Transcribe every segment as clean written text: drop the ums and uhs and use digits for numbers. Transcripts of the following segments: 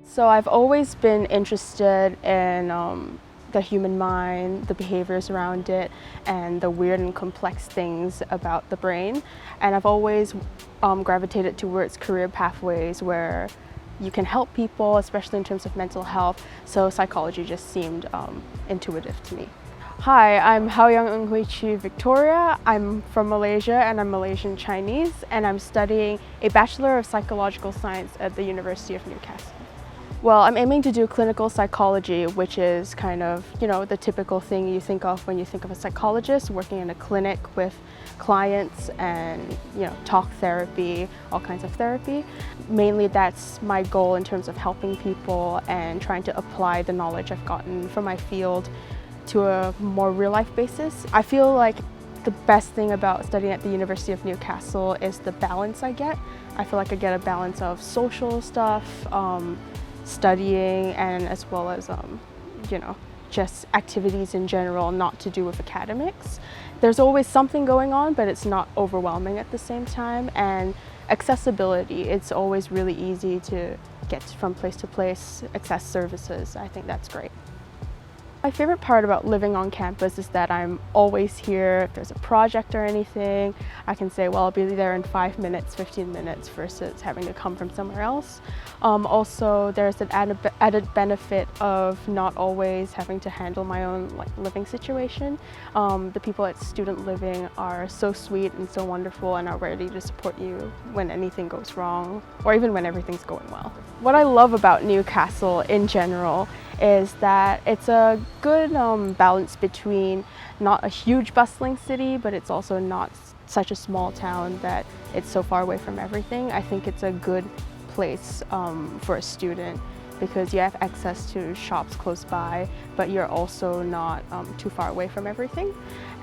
So I've always been interested in the human mind, the behaviors around it, and the weird and complex things about the brain. And I've always gravitated towards career pathways where you can help people, especially in terms of mental health. So psychology just seemed intuitive to me. Hi, I'm Ha-Yong Ng Huiqi Victoria. I'm from Malaysia and I'm Malaysian Chinese, and I'm studying a Bachelor of Psychological Science at the University of Newcastle. Well, I'm aiming to do clinical psychology, which is kind of, the typical thing you think of when you think of a psychologist, working in a clinic with clients and, talk therapy, all kinds of therapy. Mainly that's my goal in terms of helping people and trying to apply the knowledge I've gotten from my field to a more real-life basis. I feel like the best thing about studying at the University of Newcastle is the balance I get. I feel like I get a balance of social stuff, studying, and as well as just activities in general not to do with academics. There's always something going on, but it's not overwhelming at the same time. And accessibility, it's always really easy to get from place to place, access services. I think that's great. My favorite part about living on campus is that I'm always here. If there's a project or anything, I can say, well, I'll be there in 5 minutes, 15 minutes versus having to come from somewhere else. Also, there's an added benefit of not always having to handle my own living situation. The people at student living are so sweet and so wonderful and are ready to support you when anything goes wrong or even when everything's going well. What I love about Newcastle in general is that it's a good balance between not a huge bustling city, but it's also not such a small town that it's so far away from everything. I think it's a good place for a student because you have access to shops close by, but you're also not too far away from everything.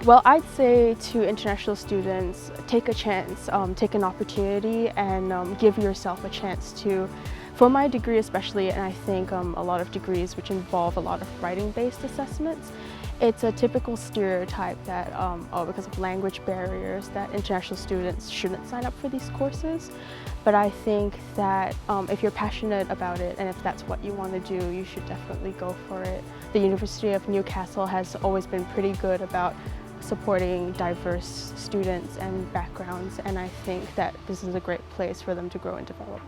Well, I'd say to international students, take a chance, take an opportunity, and give yourself a chance to. For my degree especially, and I think a lot of degrees which involve a lot of writing-based assessments, it's a typical stereotype that, because of language barriers, that international students shouldn't sign up for these courses. But I think that if you're passionate about it and if that's what you want to do, you should definitely go for it. The University of Newcastle has always been pretty good about supporting diverse students and backgrounds, and I think that this is a great place for them to grow and develop.